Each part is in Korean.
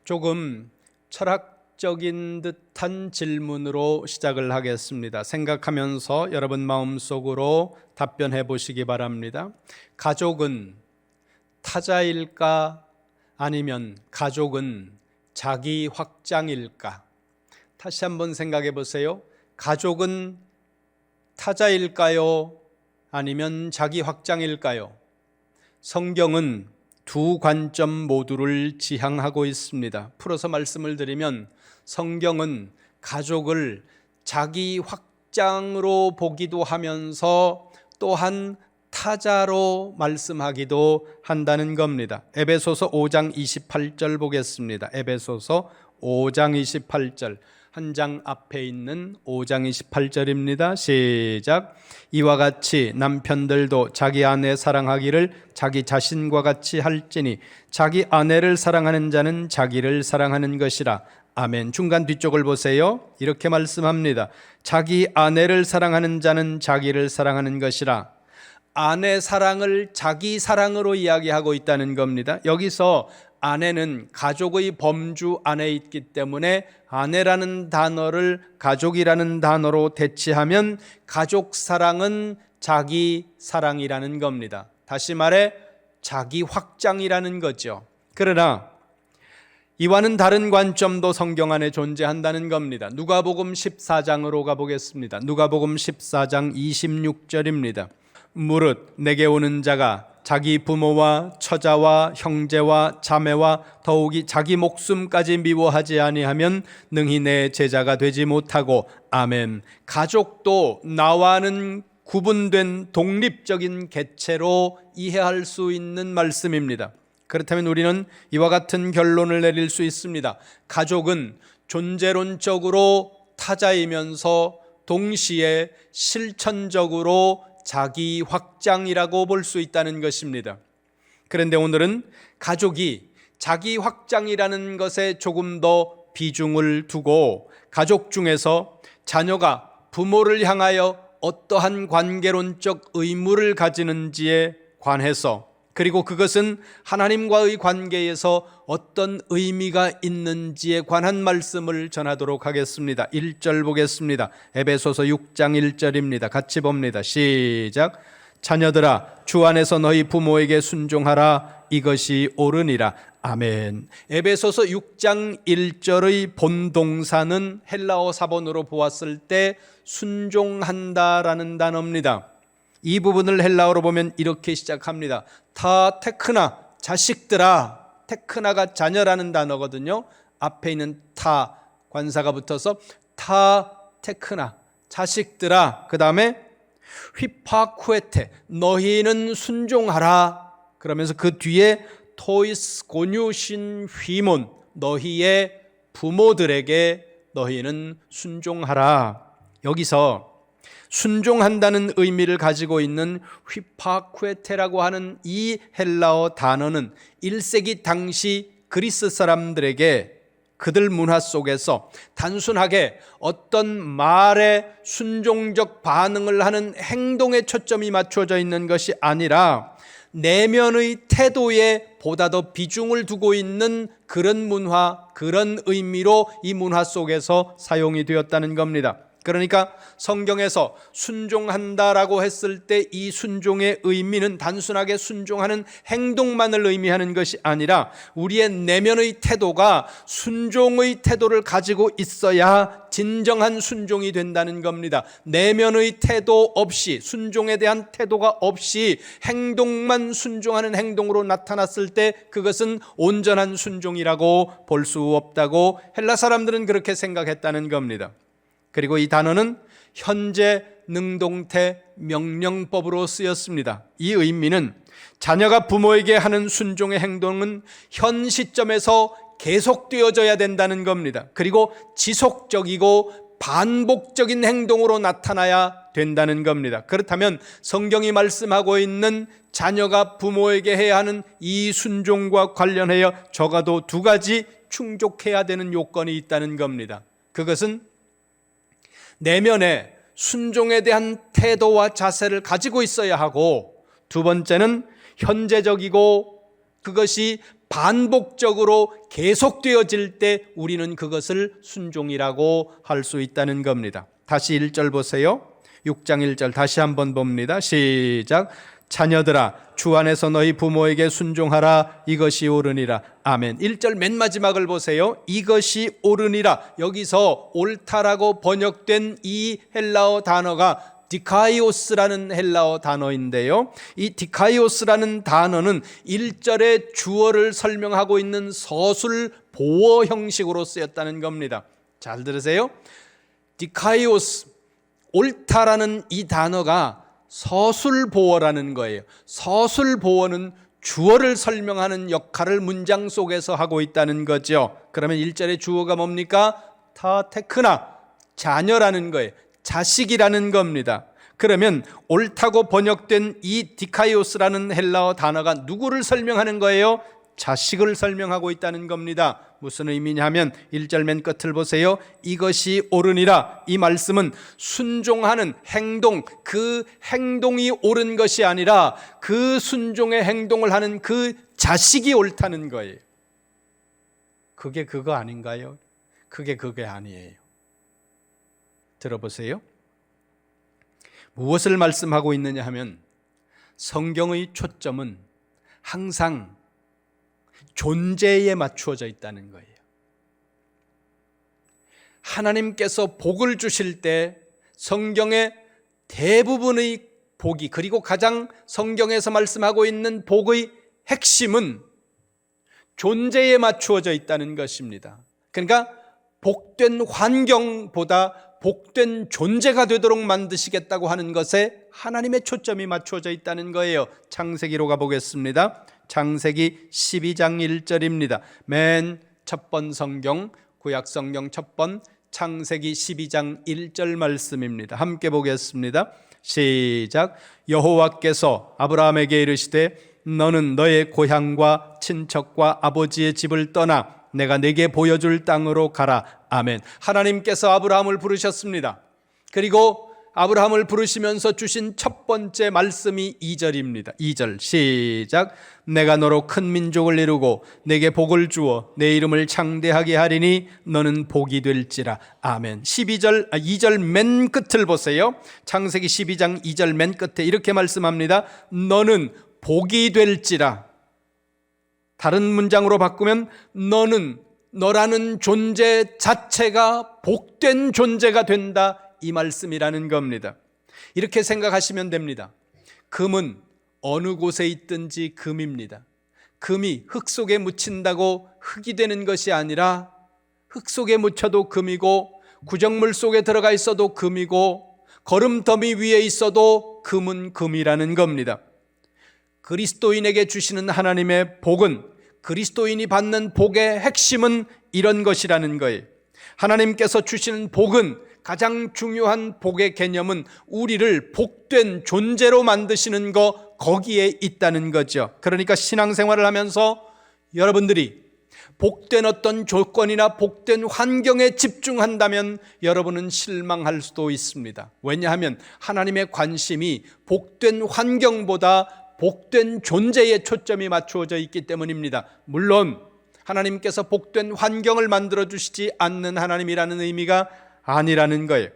조금 철학적인 듯한 질문으로 시작을 하겠습니다. 생각하면서 여러분 마음속으로 답변해 보시기 바랍니다. 가족은 타자일까? 아니면 가족은 자기 확장일까? 다시 한번 생각해 보세요. 가족은 타자일까요? 아니면 자기 확장일까요? 성경은 두 관점 모두를 지향하고 있습니다. 풀어서 말씀을 드리면 성경은 가족을 자기 확장으로 보기도 하면서 또한 타자로 말씀하기도 한다는 겁니다. 에베소서 5장 28절 보겠습니다. 에베소서 5장 28절, 한 장 앞에 있는 5장 28절입니다. 시작. 이와 같이 남편들도 자기 아내 사랑하기를 자기 자신과 같이 할지니 자기 아내를 사랑하는 자는 자기를 사랑하는 것이라. 아멘. 중간 뒤쪽을 보세요. 이렇게 말씀합니다. 자기 아내를 사랑하는 자는 자기를 사랑하는 것이라. 아내 사랑을 자기 사랑으로 이야기하고 있다는 겁니다. 여기서 아내는 가족의 범주 안에 있기 때문에 아내라는 단어를 가족이라는 단어로 대체하면 가족 사랑은 자기 사랑이라는 겁니다. 다시 말해 자기 확장이라는 거죠. 그러나 이와는 다른 관점도 성경 안에 존재한다는 겁니다. 누가복음 14장으로 가보겠습니다. 누가복음 14장 26절입니다. 무릇 내게 오는 자가 자기 부모와 처자와 형제와 자매와 더욱이 자기 목숨까지 미워하지 아니하면 능히 내 제자가 되지 못하고. 아멘. 가족도 나와는 구분된 독립적인 개체로 이해할 수 있는 말씀입니다. 그렇다면 우리는 이와 같은 결론을 내릴 수 있습니다. 가족은 존재론적으로 타자이면서 동시에 실천적으로 자기 확장이라고 볼 수 있다는 것입니다. 그런데 오늘은 가족이 자기 확장이라는 것에 조금 더 비중을 두고 가족 중에서 자녀가 부모를 향하여 어떠한 관계론적 의무를 가지는지에 관해서, 그리고 그것은 하나님과의 관계에서 어떤 의미가 있는지에 관한 말씀을 전하도록 하겠습니다. 1절 보겠습니다. 에베소서 6장 1절입니다. 같이 봅니다. 시작. 자녀들아 주 안에서 너희 부모에게 순종하라. 이것이 옳으니라. 아멘. 에베소서 6장 1절의 본동사는 헬라어 사본으로 보았을 때 순종한다라는 단어입니다. 이 부분을 헬라어로 보면 이렇게 시작합니다. 타 테크나, 자식들아. 테크나가 자녀라는 단어거든요. 앞에 있는 타 관사가 붙어서 타 테크나, 자식들아. 그 다음에 휘파쿠에테, 너희는 순종하라. 그러면서 그 뒤에 토이스 고뉴신 휘몬, 너희의 부모들에게 너희는 순종하라. 여기서 순종한다는 의미를 가지고 있는 휘파쿠에테라고 하는 이 헬라어 단어는 1세기 당시 그리스 사람들에게 그들 문화 속에서 단순하게 어떤 말에 순종적 반응을 하는 행동에 초점이 맞춰져 있는 것이 아니라 내면의 태도에 보다 더 비중을 두고 있는 그런 문화, 그런 의미로 이 문화 속에서 사용이 되었다는 겁니다. 그러니까 성경에서 순종한다라고 했을 때 이 순종의 의미는 단순하게 순종하는 행동만을 의미하는 것이 아니라 우리의 내면의 태도가 순종의 태도를 가지고 있어야 진정한 순종이 된다는 겁니다. 내면의 태도 없이, 순종에 대한 태도가 없이 행동만 순종하는 행동으로 나타났을 때 그것은 온전한 순종이라고 볼 수 없다고 헬라 사람들은 그렇게 생각했다는 겁니다. 그리고 이 단어는 현재 능동태 명령법으로 쓰였습니다. 이 의미는 자녀가 부모에게 하는 순종의 행동은 현 시점에서 계속되어져야 된다는 겁니다. 그리고 지속적이고 반복적인 행동으로 나타나야 된다는 겁니다. 그렇다면 성경이 말씀하고 있는 자녀가 부모에게 해야 하는 이 순종과 관련하여 적어도 두 가지 충족해야 되는 요건이 있다는 겁니다. 그것은 내면에 순종에 대한 태도와 자세를 가지고 있어야 하고, 두 번째는 현재적이고 그것이 반복적으로 계속되어질 때 우리는 그것을 순종이라고 할 수 있다는 겁니다. 다시 1절 보세요. 6장 1절 다시 한번 봅니다. 시작. 자녀들아 주 안에서 너희 부모에게 순종하라. 이것이 옳으니라. 아멘. 1절 맨 마지막을 보세요. 이것이 옳으니라. 여기서 옳다라고 번역된 이 헬라어 단어가 디카이오스라는 헬라어 단어인데요, 이 디카이오스라는 단어는 1절의 주어를 설명하고 있는 서술 보어 형식으로 쓰였다는 겁니다. 잘 들으세요. 디카이오스, 옳다라는 이 단어가 서술 보어라는 거예요. 서술 보어는 주어를 설명하는 역할을 문장 속에서 하고 있다는 거죠. 그러면 1절의 주어가 뭡니까? 타 테크나, 자녀라는 거예요. 자식이라는 겁니다. 그러면 옳다고 번역된 이 디카이오스라는 헬라어 단어가 누구를 설명하는 거예요? 자식을 설명하고 있다는 겁니다. 무슨 의미냐면 1절 맨 끝을 보세요. 이것이 옳으니라. 이 말씀은 순종하는 행동, 그 행동이 옳은 것이 아니라 그 순종의 행동을 하는 그 자식이 옳다는 거예요. 그게 그거 아닌가요? 그게 아니에요. 들어보세요. 무엇을 말씀하고 있느냐 하면 성경의 초점은 항상 존재에 맞추어져 있다는 거예요. 하나님께서 복을 주실 때 성경의 대부분의 복이, 그리고 가장 성경에서 말씀하고 있는 복의 핵심은 존재에 맞추어져 있다는 것입니다. 그러니까 복된 환경보다 복된 존재가 되도록 만드시겠다고 하는 것에 하나님의 초점이 맞추어져 있다는 거예요. 창세기로 가보겠습니다. 창세기 12장 1절입니다. 맨 첫 번 성경, 구약 성경 첫 번 창세기 12장 1절 말씀입니다. 함께 보겠습니다. 시작. 여호와께서 아브라함에게 이르시되 너는 너의 고향과 친척과 아버지의 집을 떠나 내가 네게 보여줄 땅으로 가라. 아멘. 하나님께서 아브라함을 부르셨습니다. 그리고 아브라함을 부르시면서 주신 첫 번째 말씀이 2절입니다. 2절 시작. 내가 너로 큰 민족을 이루고 내게 복을 주어 내 이름을 창대하게 하리니 너는 복이 될지라. 아멘. 2절 맨 끝을 보세요. 창세기 12장 2절 맨 끝에 이렇게 말씀합니다. 너는 복이 될지라. 다른 문장으로 바꾸면 너는, 너라는 존재 자체가 복된 존재가 된다, 이 말씀이라는 겁니다. 이렇게 생각하시면 됩니다. 금은 어느 곳에 있든지 금입니다. 금이 흙 속에 묻힌다고 흙이 되는 것이 아니라 흙 속에 묻혀도 금이고 구정물 속에 들어가 있어도 금이고 거름더미 위에 있어도 금은 금이라는 겁니다. 그리스도인에게 주시는 하나님의 복은, 그리스도인이 받는 복의 핵심은 이런 것이라는 거예요. 하나님께서 주시는 복은, 가장 중요한 복의 개념은 우리를 복된 존재로 만드시는 거, 거기에 있다는 거죠. 그러니까 신앙생활을 하면서 여러분들이 복된 어떤 조건이나 복된 환경에 집중한다면 여러분은 실망할 수도 있습니다. 왜냐하면 하나님의 관심이 복된 환경보다 복된 존재에 초점이 맞추어져 있기 때문입니다. 물론 하나님께서 복된 환경을 만들어 주시지 않는 하나님이라는 의미가 아니라는 거예요.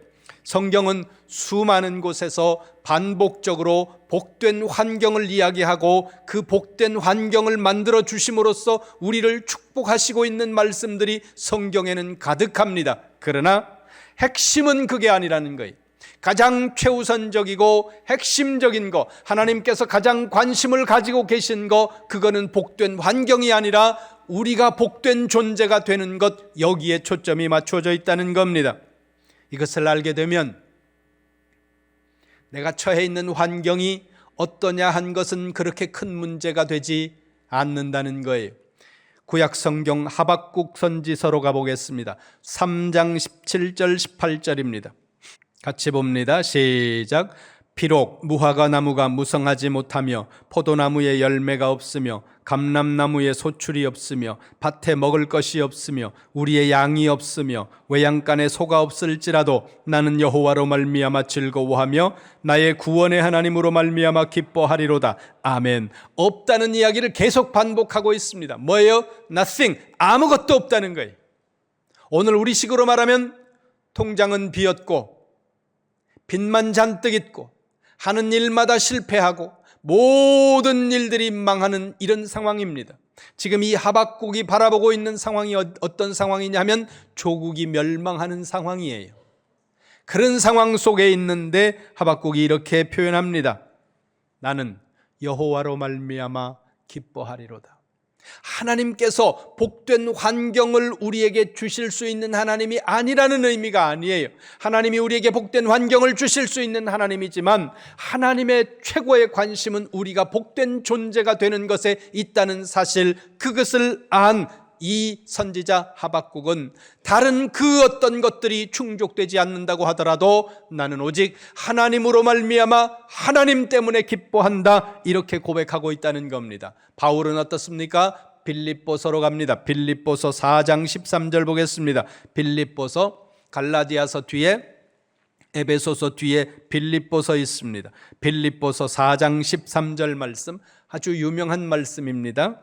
성경은 수많은 곳에서 반복적으로 복된 환경을 이야기하고 그 복된 환경을 만들어 주심으로써 우리를 축복하시고 있는 말씀들이 성경에는 가득합니다. 그러나 핵심은 그게 아니라는 거예요. 가장 최우선적이고 핵심적인 거, 하나님께서 가장 관심을 가지고 계신 거, 그거는 복된 환경이 아니라 우리가 복된 존재가 되는 것, 여기에 초점이 맞춰져 있다는 겁니다. 이것을 알게 되면 내가 처해 있는 환경이 어떠냐 한 것은 그렇게 큰 문제가 되지 않는다는 거예요. 구약 성경 하박국 선지서로 가보겠습니다. 3장 17절 18절입니다. 같이 봅니다. 시작. 비록 무화과 나무가 무성하지 못하며 포도나무에 열매가 없으며 감람나무에 소출이 없으며 밭에 먹을 것이 없으며 우리의 양이 없으며 외양간에 소가 없을지라도 나는 여호와로 말미암아 즐거워하며 나의 구원의 하나님으로 말미암아 기뻐하리로다. 아멘. 없다는 이야기를 계속 반복하고 있습니다. 뭐예요? Nothing. 아무것도 없다는 거예요. 오늘 우리식으로 말하면 통장은 비었고 빚만 잔뜩 있고 하는 일마다 실패하고 모든 일들이 망하는 이런 상황입니다. 지금 이 하박국이 바라보고 있는 상황이 어떤 상황이냐면 조국이 멸망하는 상황이에요. 그런 상황 속에 있는데 하박국이 이렇게 표현합니다. 나는 여호와로 말미암아 기뻐하리로다. 하나님께서 복된 환경을 우리에게 주실 수 있는 하나님이 아니라는 의미가 아니에요. 하나님이 우리에게 복된 환경을 주실 수 있는 하나님이지만 하나님의 최고의 관심은 우리가 복된 존재가 되는 것에 있다는 사실, 그것을 안 이 선지자 하박국은 다른 그 어떤 것들이 충족되지 않는다고 하더라도 나는 오직 하나님으로 말미암아 하나님 때문에 기뻐한다, 이렇게 고백하고 있다는 겁니다. 바울은 어떻습니까? 빌립보서로 갑니다. 빌립보서 4장 13절 보겠습니다. 빌립보서, 갈라디아서 뒤에 에베소서 뒤에 빌립보서 있습니다. 빌립보서 4장 13절 말씀, 아주 유명한 말씀입니다.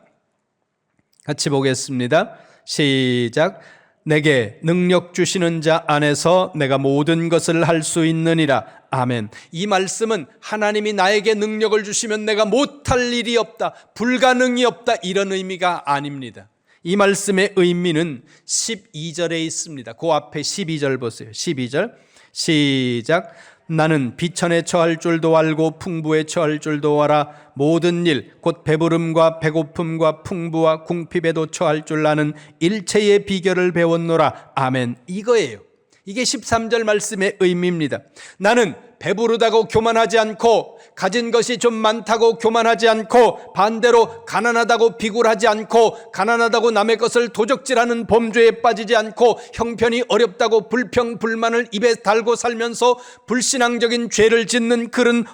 같이 보겠습니다. 시작. 내게 능력 주시는 자 안에서 내가 모든 것을 할 수 있느니라. 아멘. 이 말씀은 하나님이 나에게 능력을 주시면 내가 못할 일이 없다, 불가능이 없다, 이런 의미가 아닙니다. 이 말씀의 의미는 12절에 있습니다. 그 앞에 12절 보세요. 12절 시작. 나는 비천에 처할 줄도 알고 풍부에 처할 줄도 알아. 모든 일 곧 배부름과 배고픔과 풍부와 궁핍에도 처할 줄 아는 일체의 비결을 배웠노라. 아멘. 이거예요. 이게 13절 말씀의 의미입니다. 나는 배부르다고 교만하지 않고, 가진 것이 좀 많다고 교만하지 않고, 반대로 가난하다고 비굴하지 않고, 가난하다고 남의 것을 도적질하는 범죄에 빠지지 않고, 형편이 어렵다고 불평 불만을 입에 달고 살면서 불신앙적인 죄를 짓는 그런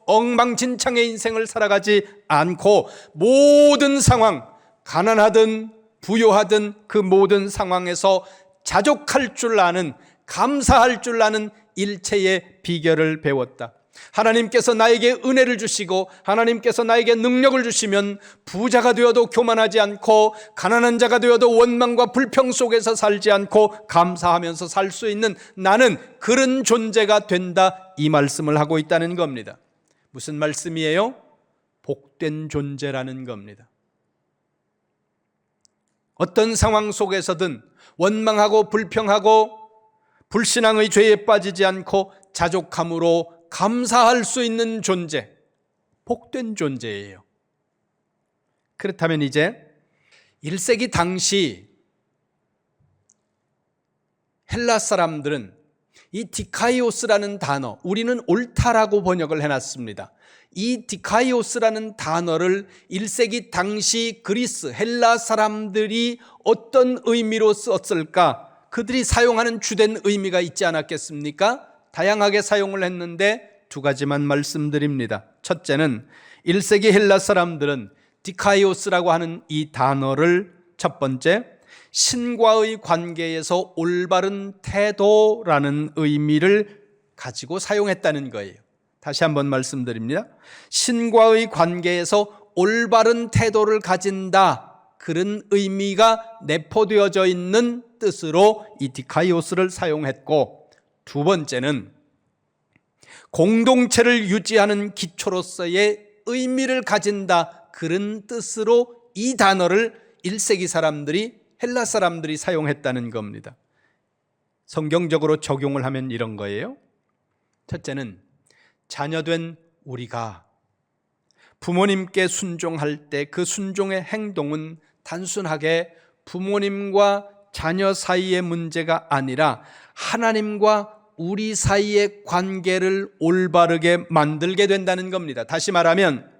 엉망진창의 인생을 살아가지 않고, 모든 상황, 가난하든 부유하든 그 모든 상황에서 자족할 줄 아는, 감사할 줄 아는 일체의 비결을 배웠다. 하나님께서 나에게 은혜를 주시고 하나님께서 나에게 능력을 주시면 부자가 되어도 교만하지 않고, 가난한 자가 되어도 원망과 불평 속에서 살지 않고 감사하면서 살 수 있는 나는 그런 존재가 된다, 이 말씀을 하고 있다는 겁니다. 무슨 말씀이에요? 복된 존재라는 겁니다. 어떤 상황 속에서든 원망하고 불평하고 불신앙의 죄에 빠지지 않고 자족함으로 감사할 수 있는 존재, 복된 존재예요. 그렇다면 이제 1세기 당시 헬라 사람들은 이 디카이오스라는 단어, 우리는 옳다라고 번역을 해놨습니다. 이 디카이오스라는 단어를 1세기 당시 그리스, 헬라 사람들이 어떤 의미로 썼을까? 그들이 사용하는 주된 의미가 있지 않았겠습니까? 다양하게 사용을 했는데 두 가지만 말씀드립니다. 첫째는 1세기 헬라 사람들은 디카이오스라고 하는 이 단어를 첫 번째, 신과의 관계에서 올바른 태도라는 의미를 가지고 사용했다는 거예요. 다시 한번 말씀드립니다. 신과의 관계에서 올바른 태도를 가진다, 그런 의미가 내포되어져 있는 뜻으로 이 디카이오스를 사용했고, 두 번째는 공동체를 유지하는 기초로서의 의미를 가진다, 그런 뜻으로 이 단어를 1세기 사람들이, 헬라 사람들이 사용했다는 겁니다. 성경적으로 적용을 하면 이런 거예요. 첫째는 자녀된 우리가 부모님께 순종할 때 그 순종의 행동은 단순하게 부모님과 자녀 사이의 문제가 아니라 하나님과 우리 사이의 관계를 올바르게 만들게 된다는 겁니다. 다시 말하면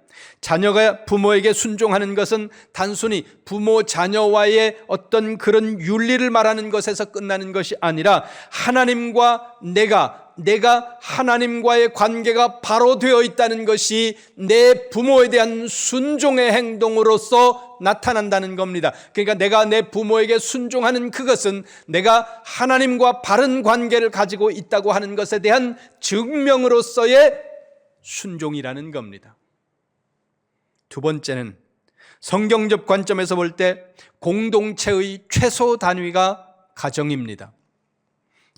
자녀가 부모에게 순종하는 것은 단순히 부모 자녀와의 어떤 그런 윤리를 말하는 것에서 끝나는 것이 아니라 하나님과 내가 하나님과의 관계가 바로 되어 있다는 것이 내 부모에 대한 순종의 행동으로서 나타난다는 겁니다. 그러니까 내가 내 부모에게 순종하는 그것은 내가 하나님과 바른 관계를 가지고 있다고 하는 것에 대한 증명으로서의 순종이라는 겁니다. 두 번째는 성경적 관점에서 볼 때 공동체의 최소 단위가 가정입니다.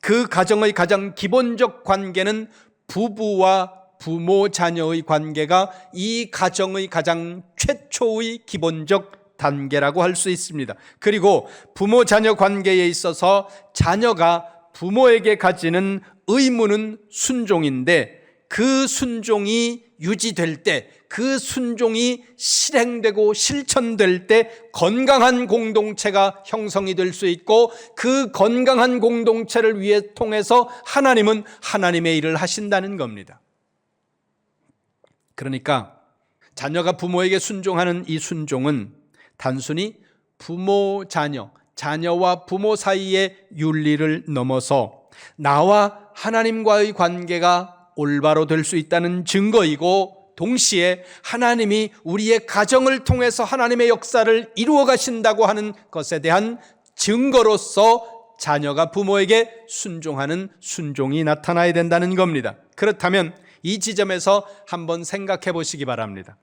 그 가정의 가장 기본적 관계는 부부와 부모 자녀의 관계가 이 가정의 가장 최초의 기본적 단계라고 할 수 있습니다. 그리고 부모 자녀 관계에 있어서 자녀가 부모에게 가지는 의무는 순종인데 그 순종이 유지될 때, 그 순종이 실행되고 실천될 때 건강한 공동체가 형성이 될 수 있고, 그 건강한 공동체를 위해 통해서 하나님은 하나님의 일을 하신다는 겁니다. 그러니까 자녀가 부모에게 순종하는 이 순종은 단순히 부모 자녀, 자녀와 부모 사이의 윤리를 넘어서 나와 하나님과의 관계가 올바로 될 수 있다는 증거이고, 동시에 하나님이 우리의 가정을 통해서 하나님의 역사를 이루어 가신다고 하는 것에 대한 증거로서 자녀가 부모에게 순종하는 순종이 나타나야 된다는 겁니다. 그렇다면 이 지점에서 한번 생각해 보시기 바랍니다.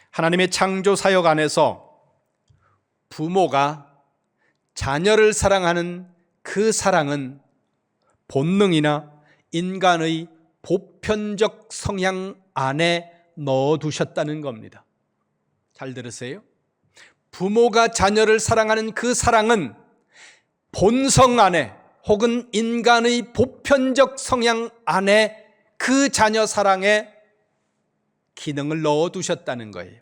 하나님의 창조 사역 안에서 부모가 자녀를 사랑하는 그 사랑은 본능이나 인간의 보편적 성향 안에 넣어두셨다는 겁니다. 잘 들으세요? 부모가 자녀를 사랑하는 그 사랑은 본성 안에 혹은 인간의 보편적 성향 안에 그 자녀 사랑에 기능을 넣어두셨다는 거예요.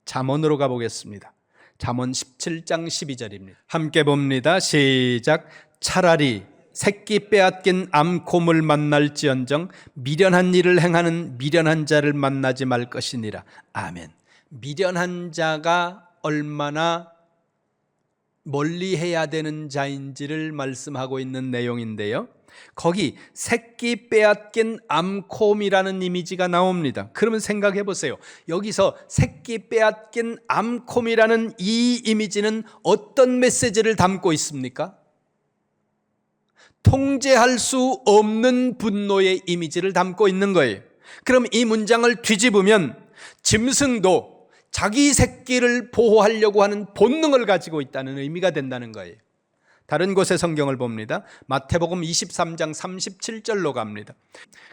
잠언으로 가보겠습니다. 잠언 17장 12절입니다. 함께 봅니다. 시작. 차라리 새끼 빼앗긴 암곰을 만날지언정 미련한 일을 행하는 미련한 자를 만나지 말 것이니라. 아멘. 미련한 자가 얼마나 멀리 해야 되는 자인지를 말씀하고 있는 내용인데요, 거기 새끼 빼앗긴 암곰이라는 이미지가 나옵니다. 그러면 생각해 보세요. 여기서 새끼 빼앗긴 암곰이라는 이 이미지는 어떤 메시지를 담고 있습니까? 통제할 수 없는 분노의 이미지를 담고 있는 거예요. 그럼 이 문장을 뒤집으면 짐승도 자기 새끼를 보호하려고 하는 본능을 가지고 있다는 의미가 된다는 거예요. 다른 곳의 성경을 봅니다. 마태복음 23장 37절로 갑니다.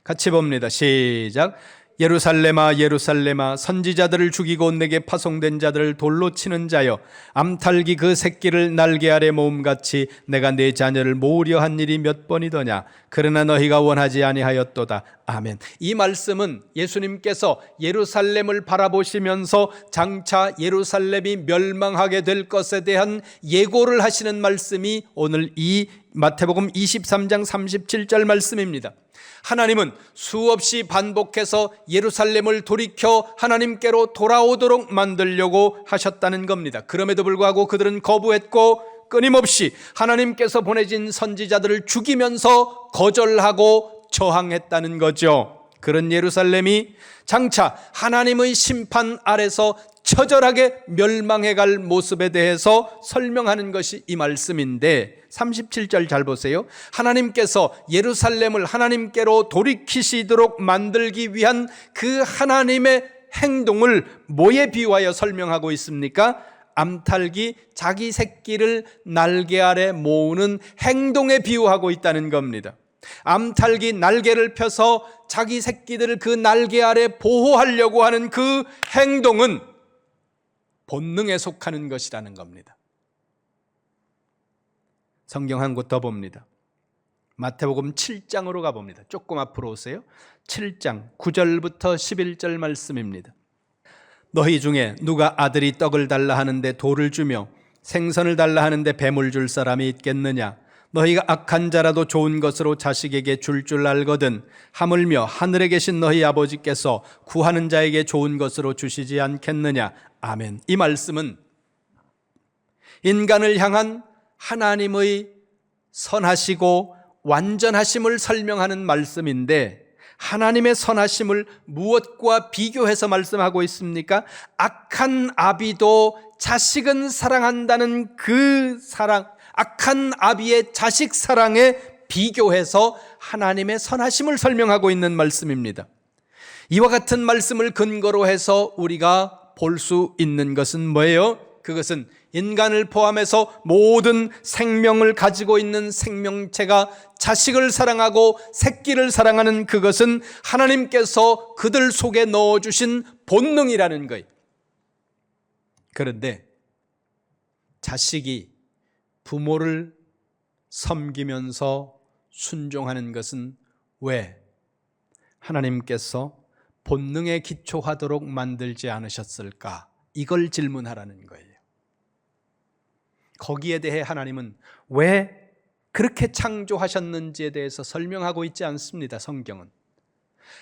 같이 봅니다. 시작. 예루살렘아 예루살렘아 선지자들을 죽이고 내게 파송된 자들을 돌로 치는 자여, 암탉이 그 새끼를 날개 아래 모음같이 내가 내 자녀를 모으려 한 일이 몇 번이더냐. 그러나 너희가 원하지 아니하였도다. 아멘. 이 말씀은 예수님께서 예루살렘을 바라보시면서 장차 예루살렘이 멸망하게 될 것에 대한 예고를 하시는 말씀이 오늘 이 마태복음 23장 37절 말씀입니다. 하나님은 수없이 반복해서 예루살렘을 돌이켜 하나님께로 돌아오도록 만들려고 하셨다는 겁니다. 그럼에도 불구하고 그들은 거부했고 끊임없이 하나님께서 보내신 선지자들을 죽이면서 거절하고 저항했다는 거죠. 그런 예루살렘이 장차 하나님의 심판 아래서 처절하게 멸망해갈 모습에 대해서 설명하는 것이 이 말씀인데, 37절 잘 보세요. 하나님께서 예루살렘을 하나님께로 돌이키시도록 만들기 위한 그 하나님의 행동을 뭐에 비유하여 설명하고 있습니까? 암탉이 자기 새끼를 날개 아래 모으는 행동에 비유하고 있다는 겁니다. 암탉이 날개를 펴서 자기 새끼들을 그 날개 아래 보호하려고 하는 그 행동은 본능에 속하는 것이라는 겁니다. 성경 한 곳 더 봅니다. 마태복음 7장으로 가봅니다. 조금 앞으로 오세요. 7장 9절부터 11절 말씀입니다. 너희 중에 누가 아들이 떡을 달라 하는데 돌을 주며 생선을 달라 하는데 뱀을 줄 사람이 있겠느냐? 너희가 악한 자라도 좋은 것으로 자식에게 줄 알거든 하물며 하늘에 계신 너희 아버지께서 구하는 자에게 좋은 것으로 주시지 않겠느냐. 아멘. 이 말씀은 인간을 향한 하나님의 선하시고 완전하심을 설명하는 말씀인데, 하나님의 선하심을 무엇과 비교해서 말씀하고 있습니까? 악한 아비도 자식은 사랑한다는 그 사랑, 악한 아비의 자식 사랑에 비교해서 하나님의 선하심을 설명하고 있는 말씀입니다. 이와 같은 말씀을 근거로 해서 우리가 볼 수 있는 것은 뭐예요? 그것은 인간을 포함해서 모든 생명을 가지고 있는 생명체가 자식을 사랑하고 새끼를 사랑하는 그것은 하나님께서 그들 속에 넣어주신 본능이라는 거예요. 그런데 자식이 부모를 섬기면서 순종하는 것은 왜 하나님께서 본능에 기초하도록 만들지 않으셨을까? 이걸 질문하라는 거예요. 거기에 대해 하나님은 왜 그렇게 창조하셨는지에 대해서 설명하고 있지 않습니다. 성경은.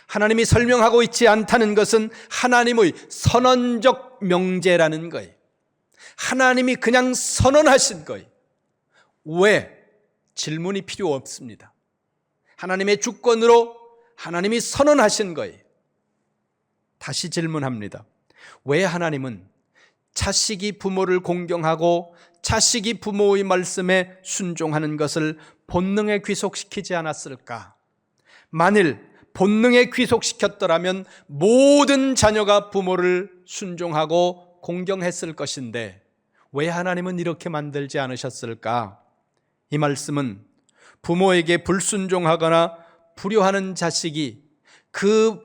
하나님이 설명하고 있지 않다는 것은 하나님의 선언적 명제라는 거예요. 하나님이 그냥 선언하신 거예요. 왜? 질문이 필요 없습니다. 하나님의 주권으로 하나님이 선언하신 거예요. 다시 질문합니다. 왜 하나님은 자식이 부모를 공경하고 자식이 부모의 말씀에 순종하는 것을 본능에 귀속시키지 않았을까? 만일 본능에 귀속시켰더라면 모든 자녀가 부모를 순종하고 공경했을 것인데 왜 하나님은 이렇게 만들지 않으셨을까? 이 말씀은 부모에게 불순종하거나 불효하는 자식이 그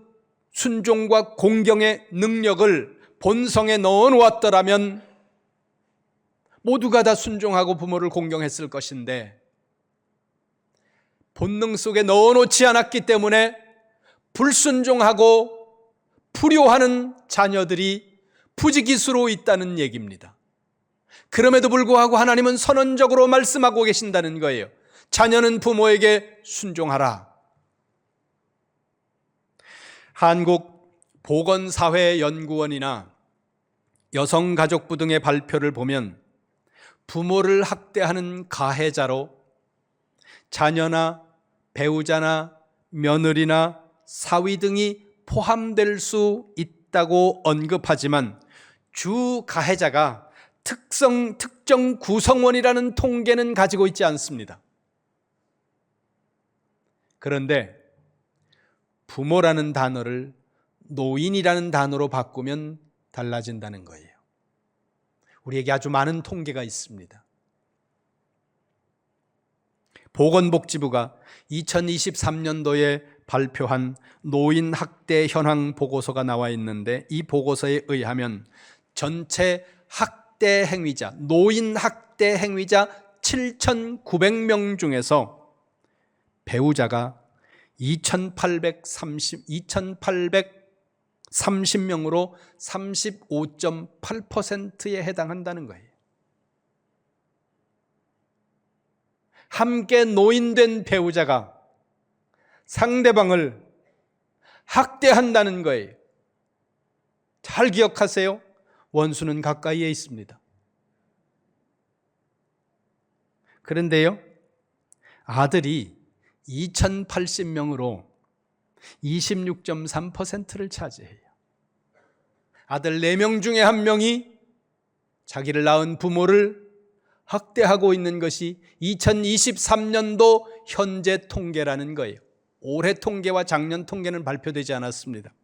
순종과 공경의 능력을 본성에 넣어 놓았더라면 모두가 다 순종하고 부모를 공경했을 것인데 본능 속에 넣어 놓지 않았기 때문에 불순종하고 불효하는 자녀들이 부지기수로 있다는 얘기입니다. 그럼에도 불구하고 하나님은 선언적으로 말씀하고 계신다는 거예요. 자녀는 부모에게 순종하라. 한국 보건사회연구원이나 여성가족부 등의 발표를 보면 부모를 학대하는 가해자로 자녀나 배우자나 며느리나 사위 등이 포함될 수 있다고 언급하지만 주 가해자가 특정 구성원이라는 통계는 가지고 있지 않습니다. 그런데 부모라는 단어를 노인이라는 단어로 바꾸면 달라진다는 거예요. 우리에게 아주 많은 통계가 있습니다. 보건복지부가 2023년도에 발표한 노인 학대 현황 보고서가 나와 있는데 이 보고서에 의하면 전체 학대 행위자, 노인 학대 행위자 7,900명 중에서 배우자가 2,830명으로 35.8%에 해당한다는 거예요. 함께 노인된 배우자가 상대방을 학대한다는 거예요. 잘 기억하세요. 원수는 가까이에 있습니다. 그런데요, 아들이 2,080명으로 26.3%를 차지해요. 아들 4명 중에 1명이 자기를 낳은 부모를 학대하고 있는 것이 2023년도 현재 통계라는 거예요. 올해 통계와 작년 통계는 발표되지 않았습니다.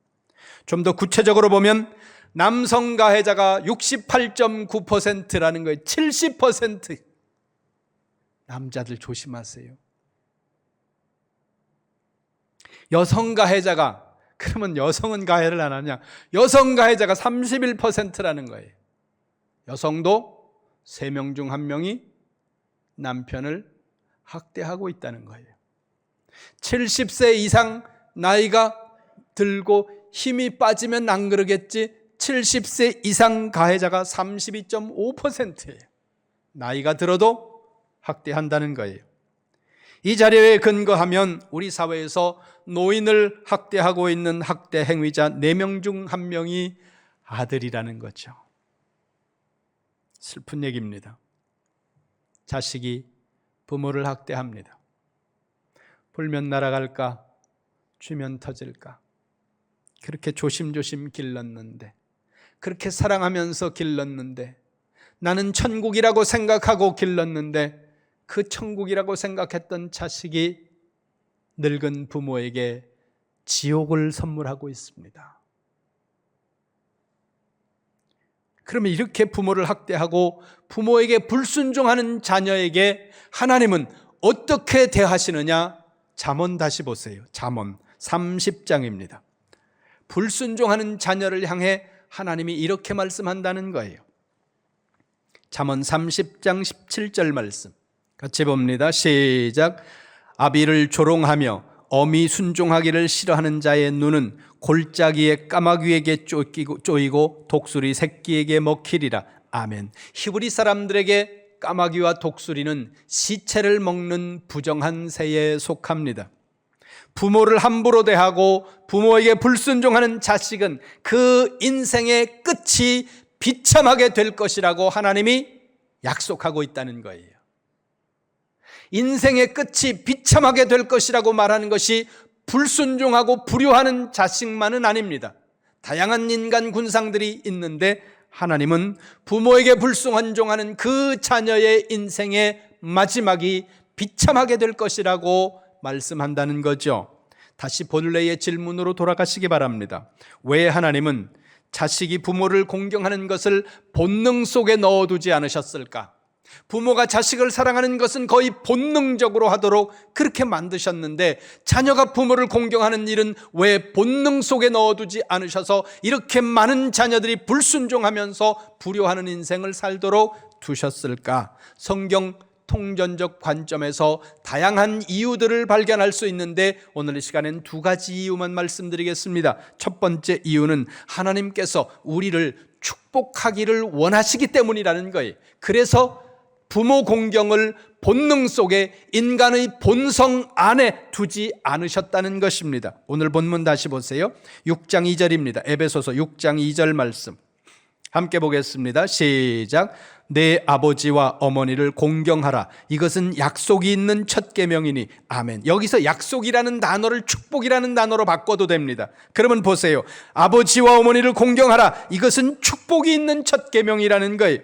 좀 더 구체적으로 보면 남성 가해자가 68.9%라는 거예요. 70%. 남자들 조심하세요. 여성 가해자가, 그러면 여성은 가해를 안 하냐? 여성 가해자가 31%라는 거예요. 여성도 3명 중 1명이 남편을 학대하고 있다는 거예요. 70세 이상 나이가 들고 힘이 빠지면 안 그러겠지. 70세 이상 가해자가 32.5%예요. 나이가 들어도 학대한다는 거예요. 이 자료에 근거하면 우리 사회에서 노인을 학대하고 있는 학대 행위자 4명 중 1명이 아들이라는 거죠. 슬픈 얘기입니다. 자식이 부모를 학대합니다. 불면 날아갈까, 쥐면 터질까, 그렇게 조심조심 길렀는데, 그렇게 사랑하면서 길렀는데, 나는 천국이라고 생각하고 길렀는데 그 천국이라고 생각했던 자식이 늙은 부모에게 지옥을 선물하고 있습니다. 그러면 이렇게 부모를 학대하고 부모에게 불순종하는 자녀에게 하나님은 어떻게 대하시느냐? 잠언 다시 보세요. 잠언 30장입니다. 불순종하는 자녀를 향해 하나님이 이렇게 말씀한다는 거예요. 잠언 30장 17절 말씀 같이 봅니다. 시작. 아비를 조롱하며 어미 순종하기를 싫어하는 자의 눈은 골짜기의 까마귀에게 쪼이고 독수리 새끼에게 먹히리라. 아멘. 히브리 사람들에게 까마귀와 독수리는 시체를 먹는 부정한 새에 속합니다. 부모를 함부로 대하고 부모에게 불순종하는 자식은 그 인생의 끝이 비참하게 될 것이라고 하나님이 약속하고 있다는 거예요. 인생의 끝이 비참하게 될 것이라고 말하는 것이 불순종하고 불효하는 자식만은 아닙니다. 다양한 인간 군상들이 있는데 하나님은 부모에게 불순종하는 그 자녀의 인생의 마지막이 비참하게 될 것이라고 말씀한다는 거죠. 다시 본래의 질문으로 돌아가시기 바랍니다. 왜 하나님은 자식이 부모를 공경하는 것을 본능 속에 넣어두지 않으셨을까? 부모가 자식을 사랑하는 것은 거의 본능적으로 하도록 그렇게 만드셨는데 자녀가 부모를 공경하는 일은 왜 본능 속에 넣어두지 않으셔서 이렇게 많은 자녀들이 불순종하면서 불효하는 인생을 살도록 두셨을까? 성경 통전적 관점에서 다양한 이유들을 발견할 수 있는데 오늘 이 시간엔 2가지 이유만 말씀드리겠습니다. 첫 번째 이유는 하나님께서 우리를 축복하기를 원하시기 때문이라는 거예요. 그래서 부모 공경을 본능 속에 인간의 본성 안에 두지 않으셨다는 것입니다. 오늘 본문 다시 보세요. 6장 2절입니다. 에베소서 6장 2절 말씀 함께 보겠습니다. 시작. 내 아버지와 어머니를 공경하라. 이것은 약속이 있는 첫 계명이니. 아멘. 여기서 약속이라는 단어를 축복이라는 단어로 바꿔도 됩니다. 그러면 보세요. 아버지와 어머니를 공경하라. 이것은 축복이 있는 첫 계명이라는 거예요.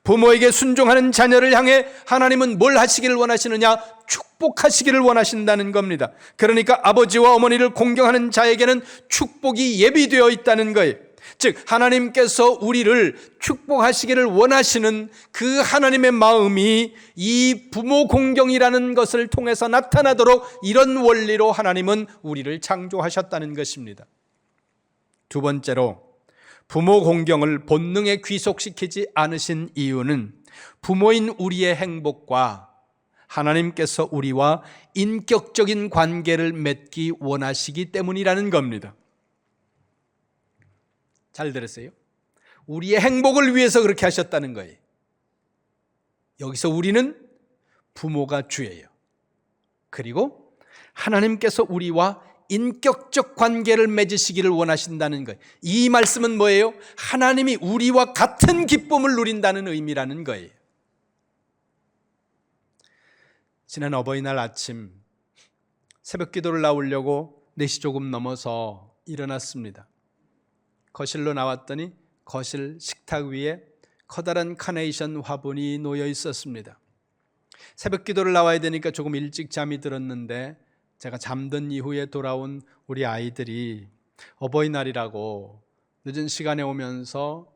부모에게 순종하는 자녀를 향해 하나님은 뭘 하시기를 원하시느냐? 축복하시기를 원하신다는 겁니다. 그러니까 아버지와 어머니를 공경하는 자에게는 축복이 예비되어 있다는 거예요. 즉 하나님께서 우리를 축복하시기를 원하시는 그 하나님의 마음이 이 부모 공경이라는 것을 통해서 나타나도록 이런 원리로 하나님은 우리를 창조하셨다는 것입니다. 두 번째로 부모 공경을 본능에 귀속시키지 않으신 이유는 부모인 우리의 행복과 하나님께서 우리와 인격적인 관계를 맺기 원하시기 때문이라는 겁니다. 잘 들으세요? 우리의 행복을 위해서 그렇게 하셨다는 거예요. 여기서 우리는 부모가 주예요. 그리고 하나님께서 우리와 인격적 관계를 맺으시기를 원하신다는 거예요. 이 말씀은 뭐예요? 하나님이 우리와 같은 기쁨을 누린다는 의미라는 거예요. 지난 어버이날 아침 새벽 기도를 나오려고 4시 조금 넘어서 일어났습니다. 거실로 나왔더니 거실 식탁 위에 커다란 카네이션 화분이 놓여 있었습니다. 새벽 기도를 나와야 되니까 조금 일찍 잠이 들었는데 제가 잠든 이후에 돌아온 우리 아이들이 어버이날이라고 늦은 시간에 오면서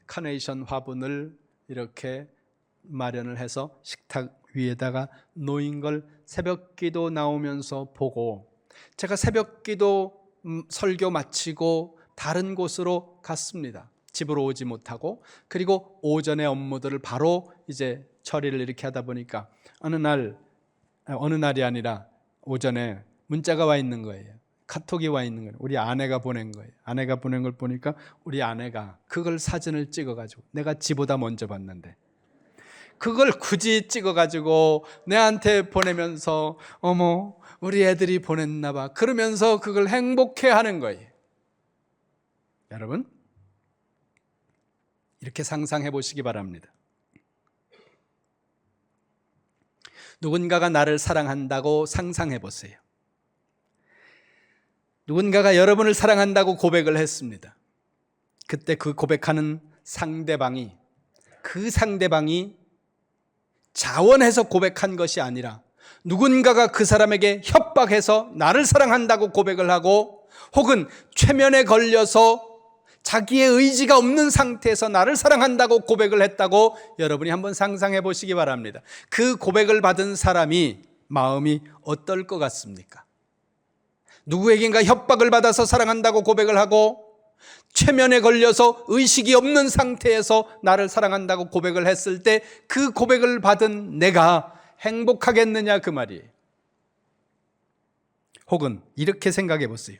카네이션 화분을 이렇게 마련을 해서 식탁 위에다가 놓인 걸 새벽 기도 나오면서 보고 제가 새벽 기도 설교 마치고 다른 곳으로 갔습니다. 집으로 오지 못하고 그리고 오전에 업무들을 바로 이제 처리를 이렇게 하다 보니까 어느 날이 아니라 오전에 문자가 와 있는 거예요. 카톡이 와 있는 거예요. 우리 아내가 보낸 거예요. 아내가 보낸 걸 보니까 우리 아내가 그걸 사진을 찍어가지고 내가 지보다 먼저 봤는데 그걸 굳이 찍어가지고 내한테 보내면서 어머 우리 애들이 보냈나 봐 그러면서 그걸 행복해하는 거예요. 여러분 이렇게 상상해 보시기 바랍니다. 누군가가 나를 사랑한다고 상상해 보세요. 누군가가 여러분을 사랑한다고 고백을 했습니다. 그때 그 고백하는 상대방이 자원해서 고백한 것이 아니라 누군가가 그 사람에게 협박해서 나를 사랑한다고 고백을 하고 혹은 최면에 걸려서 자기의 의지가 없는 상태에서 나를 사랑한다고 고백을 했다고 여러분이 한번 상상해 보시기 바랍니다. 그 고백을 받은 사람이 마음이 어떨 것 같습니까? 누구에겐가 협박을 받아서 사랑한다고 고백을 하고 최면에 걸려서 의식이 없는 상태에서 나를 사랑한다고 고백을 했을 때 그 고백을 받은 내가 행복하겠느냐 그 말이에요. 혹은 이렇게 생각해 보세요.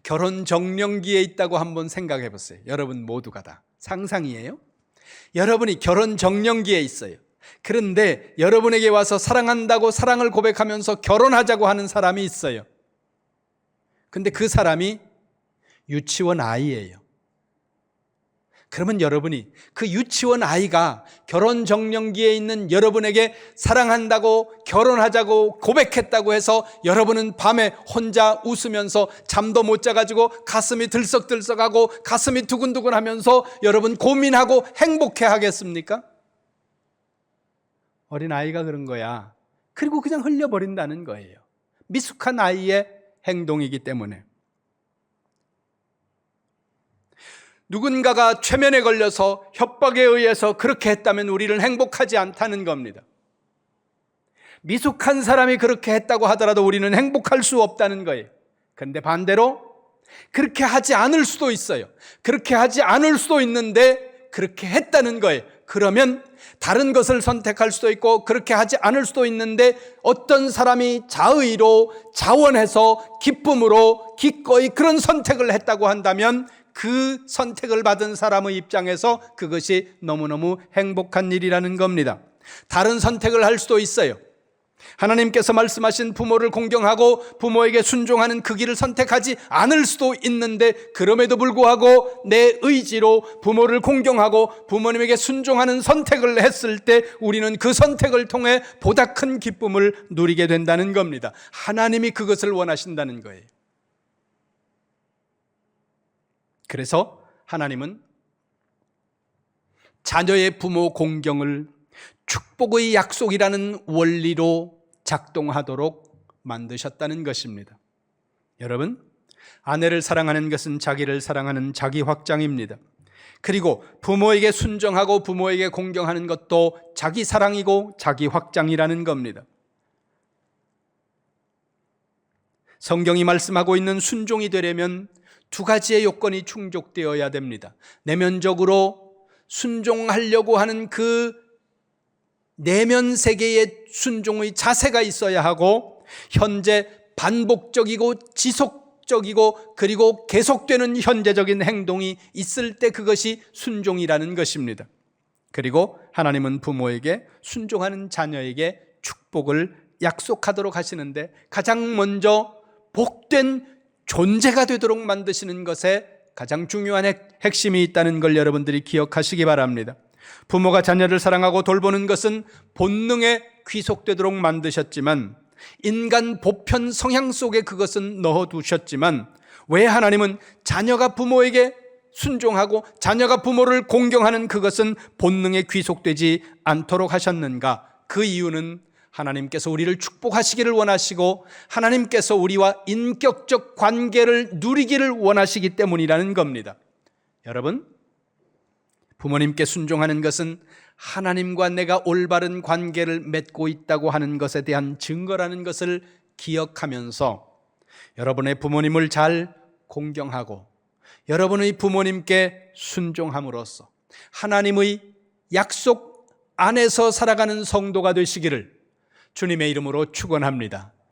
결혼 정년기에 있다고 한번 생각해 보세요. 여러분 모두가 다 상상이에요. 여러분이 결혼 정년기에 있어요. 그런데 여러분에게 와서 사랑한다고 사랑을 고백하면서 결혼하자고 하는 사람이 있어요. 근데 그 사람이 유치원 아이예요. 그러면 여러분이 그 유치원 아이가 결혼 정년기에 있는 여러분에게 사랑한다고 결혼하자고 고백했다고 해서 여러분은 밤에 혼자 웃으면서 잠도 못 자가지고 가슴이 들썩들썩하고 가슴이 두근두근하면서 여러분 고민하고 행복해 하겠습니까? 어린 아이가 그런 거야. 그리고 그냥 흘려버린다는 거예요. 미숙한 아이의 행동이기 때문에. 누군가가 최면에 걸려서 협박에 의해서 그렇게 했다면 우리는 행복하지 않다는 겁니다. 미숙한 사람이 그렇게 했다고 하더라도 우리는 행복할 수 없다는 거예요. 그런데 반대로 그렇게 하지 않을 수도 있어요. 그렇게 하지 않을 수도 있는데 그렇게 했다는 거예요. 그러면 다른 것을 선택할 수도 있고 그렇게 하지 않을 수도 있는데 어떤 사람이 자의로 자원해서 기쁨으로 기꺼이 그런 선택을 했다고 한다면 그 선택을 받은 사람의 입장에서 그것이 너무너무 행복한 일이라는 겁니다. 다른 선택을 할 수도 있어요. 하나님께서 말씀하신 부모를 공경하고 부모에게 순종하는 그 길을 선택하지 않을 수도 있는데 그럼에도 불구하고 내 의지로 부모를 공경하고 부모님에게 순종하는 선택을 했을 때 우리는 그 선택을 통해 보다 큰 기쁨을 누리게 된다는 겁니다. 하나님이 그것을 원하신다는 거예요. 그래서 하나님은 자녀의 부모 공경을 축복의 약속이라는 원리로 작동하도록 만드셨다는 것입니다. 여러분, 아내를 사랑하는 것은 자기를 사랑하는 자기 확장입니다. 그리고 부모에게 순종하고 부모에게 공경하는 것도 자기 사랑이고 자기 확장이라는 겁니다. 성경이 말씀하고 있는 순종이 되려면 두 가지의 요건이 충족되어야 됩니다. 내면적으로 순종하려고 하는 그 내면 세계의 순종의 자세가 있어야 하고 현재 반복적이고 지속적이고 그리고 계속되는 현재적인 행동이 있을 때 그것이 순종이라는 것입니다. 그리고 하나님은 부모에게 순종하는 자녀에게 축복을 약속하도록 하시는데 가장 먼저 복된 존재가 되도록 만드시는 것에 가장 중요한 핵심이 있다는 걸 여러분들이 기억하시기 바랍니다. 부모가 자녀를 사랑하고 돌보는 것은 본능에 귀속되도록 만드셨지만 인간 보편 성향 속에 그것은 넣어두셨지만 왜 하나님은 자녀가 부모에게 순종하고 자녀가 부모를 공경하는 그것은 본능에 귀속되지 않도록 하셨는가? 그 이유는 하나님께서 우리를 축복하시기를 원하시고 하나님께서 우리와 인격적 관계를 누리기를 원하시기 때문이라는 겁니다. 여러분, 부모님께 순종하는 것은 하나님과 내가 올바른 관계를 맺고 있다고 하는 것에 대한 증거라는 것을 기억하면서 여러분의 부모님을 잘 공경하고 여러분의 부모님께 순종함으로써 하나님의 약속 안에서 살아가는 성도가 되시기를 주님의 이름으로 축원합니다.